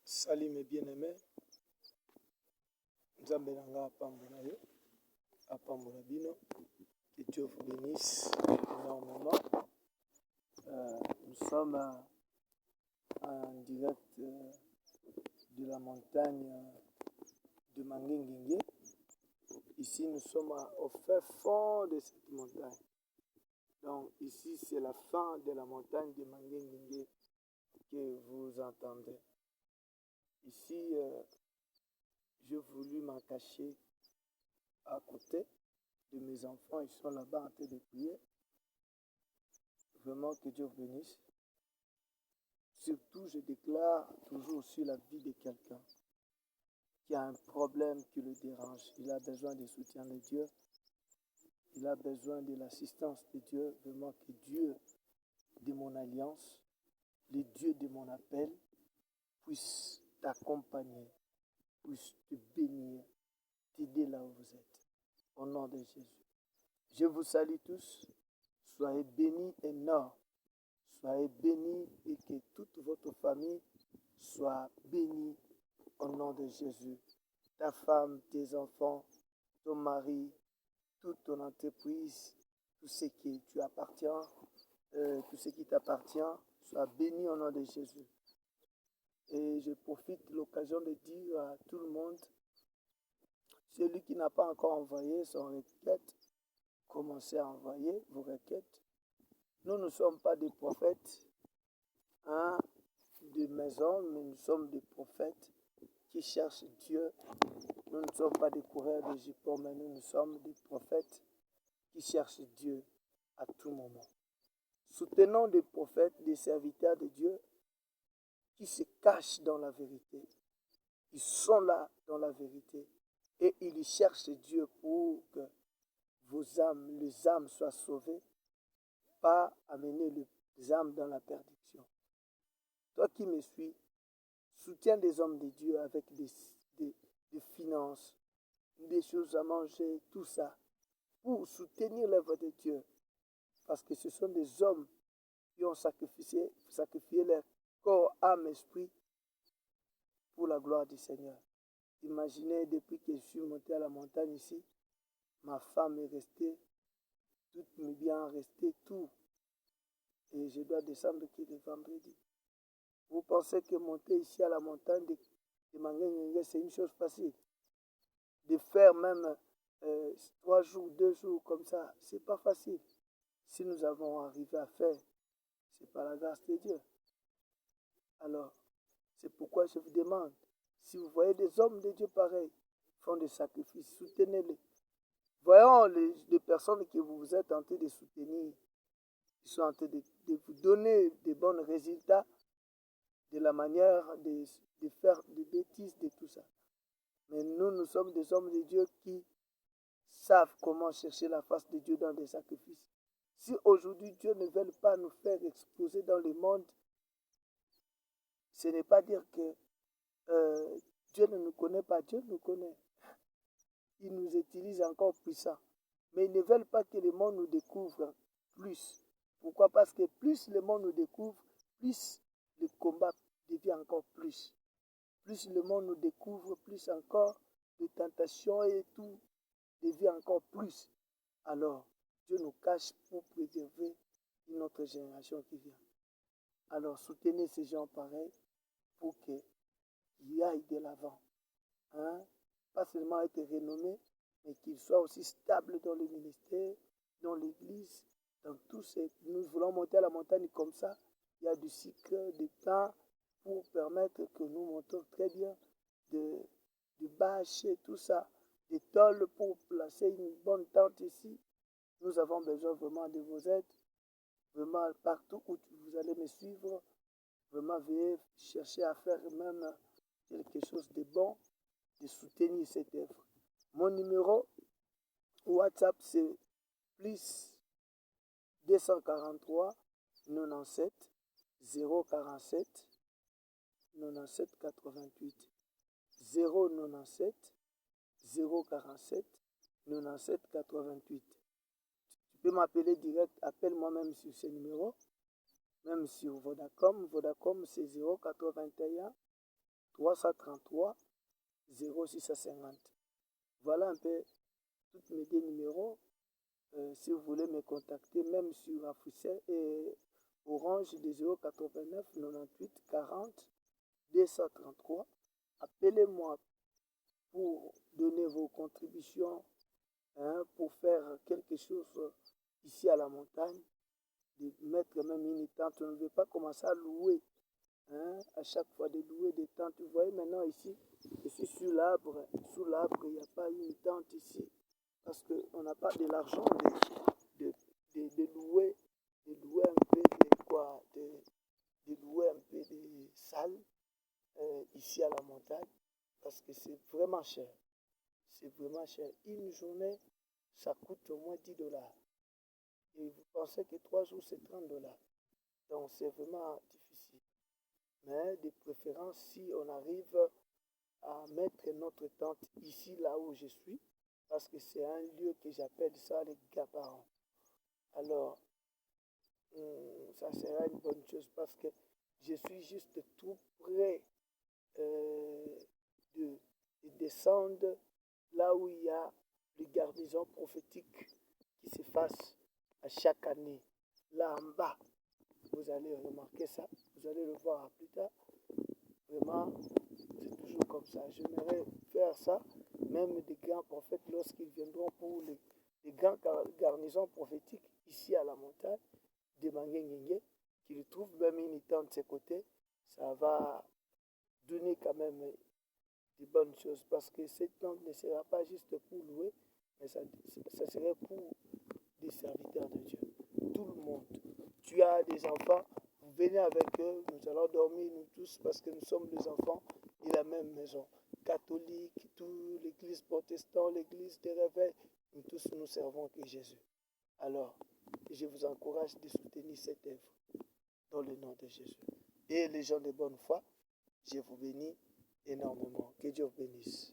Salut mes bien-aimés, Nzambe nanga apambola yo, apambola bino, que Dieu vous bénisse énormément. Nous sommes en direct de la montagne de Mangengengue. Ici, nous sommes au fin fond de cette montagne. Donc ici, c'est la fin de la montagne de Mangengengue que vous entendez. Ici, j'ai voulu m'en cacher à côté de mes enfants. Ils sont là-bas en train de prier. Vraiment que Dieu vous bénisse. Surtout, je déclare toujours sur la vie de quelqu'un qui a un problème qui le dérange. Il a besoin du soutien de Dieu. Il a besoin de l'assistance de Dieu. Vraiment que Dieu de mon alliance, le Dieu de mon appel, puisse t'accompagner, puisse te bénir, t'aider là où vous êtes. Au nom de Jésus. Je vous salue tous. Soyez bénis énormes. Soyez bénis et que toute votre famille soit bénie au nom de Jésus. Ta femme, tes enfants, ton mari, toute ton entreprise, tout ce qui tu appartiens, tout ce qui t'appartient, soit béni au nom de Jésus. Et je profite de l'occasion de dire à tout le monde, celui qui n'a pas encore envoyé son requête, commencez à envoyer vos requêtes. Nous ne sommes pas des prophètes de maison, mais nous sommes des prophètes qui cherchent Dieu. Nous ne sommes pas des coureurs de jupons, mais nous sommes des prophètes qui cherchent Dieu à tout moment. Soutenons des prophètes, des serviteurs de Dieu qui se cachent dans la vérité. Ils sont là dans la vérité et ils cherchent Dieu pour que vos âmes, les âmes soient sauvées, pas amener les âmes dans la perdition. Toi qui me suis, soutiens des hommes de Dieu avec des finances, des choses à manger, tout ça, pour soutenir l'œuvre de Dieu. Parce que ce sont des hommes qui ont sacrifié leur corps, âme, esprit pour la gloire du Seigneur. Imaginez, depuis que je suis monté à la montagne ici, ma femme est restée, toutes mes biens restés, tout. Et je dois descendre qui le vendredi. Vous pensez que monter ici à la montagne de Mangengengue, c'est une chose facile? De faire même 3 jours, 2 jours comme ça, c'est pas facile. Si nous avons arrivé à faire, c'est par la grâce de Dieu. Alors, c'est pourquoi je vous demande, si vous voyez des hommes de Dieu pareils, font des sacrifices, soutenez-les. Voyons les personnes que vous êtes en train de soutenir, qui sont en train de vous donner des bons résultats, de la manière de faire des bêtises, de tout ça. Mais nous sommes des hommes de Dieu qui savent comment chercher la face de Dieu dans des sacrifices. Si aujourd'hui Dieu ne veut pas nous faire exposer dans le monde, ce n'est pas dire que Dieu ne nous connaît pas, Dieu nous connaît. Il nous utilise encore puissant. Mais ils ne veulent pas que le monde nous découvre plus. Pourquoi? Parce que plus le monde nous découvre, plus le combat devient encore plus. Plus le monde nous découvre, plus encore les tentations et tout devient encore plus. Alors, Dieu nous cache pour préserver une autre génération qui vient. Alors, soutenez ces gens pareils pour qu'ils aillent de l'avant. Pas seulement être renommés, mais qu'ils soient aussi stables dans le ministère, dans l'église, dans tout ce... Nous voulons monter à la montagne comme ça. Il y a du sucre, du pain, pour permettre que nous montons très bien, de bâches et tout ça, des tôles pour placer une bonne tente ici. Nous avons besoin vraiment de vos aides. Vraiment, partout où vous allez me suivre, vraiment, veuillez chercher à faire même quelque chose de bon, de soutenir cette œuvre. Mon numéro WhatsApp, c'est plus 243 97 047 97 88 097 047 97 88. Tu peux m'appeler direct, appelle-moi même sur ce numéro, même sur Vodacom. Vodacom, c'est 081 333 0650. Voilà un peu tous mes deux numéros. Si vous voulez me contacter, même sur Africell et Orange des 089 98 40 233. Appelez-moi pour donner vos contributions, pour faire quelque chose ici à la montagne, de mettre même une tente. On ne veut pas commencer à louer, à chaque fois de louer des tentes. Vous voyez maintenant ici, je suis sous l'arbre, il n'y a pas une tente ici, parce qu'on n'a pas de l'argent de louer, un peu de quoi, de louer un peu de salles ici à la montagne, parce que c'est vraiment cher. C'est vraiment cher. Une journée, ça coûte au moins 10 dollars. Et vous pensez que 3 jours, c'est 30 dollars. Donc, c'est vraiment difficile. Mais de préférence, si on arrive à mettre notre tente ici, là où je suis, parce que c'est un lieu que j'appelle ça les gabarons. Alors, ça sera une bonne chose parce que je suis juste tout près de descendre là où il y a les garnisons prophétiques qui se fassent à chaque année. Là en bas, vous allez remarquer ça, vous allez le voir plus tard. Vraiment, c'est toujours comme ça. J'aimerais faire ça, même des grands prophètes, lorsqu'ils viendront pour les grandes garnisons prophétiques ici à la montagne, de Mangengengue, qu'ils trouvent même une tente de ses côtés, ça va donner quand même de bonnes choses parce que cette tente ne sera pas juste pour louer, mais ça serait pour des serviteurs de Dieu. Tout le monde. Tu as des enfants, vous venez avec eux, nous allons dormir nous tous parce que nous sommes les enfants de la même maison. Catholiques, tout, l'église protestante, l'église des réveils, nous tous nous servons que Jésus. Alors, je vous encourage de soutenir cette œuvre dans le nom de Jésus. Et les gens de bonne foi, je vous bénis énormément. Que Dieu vous bénisse.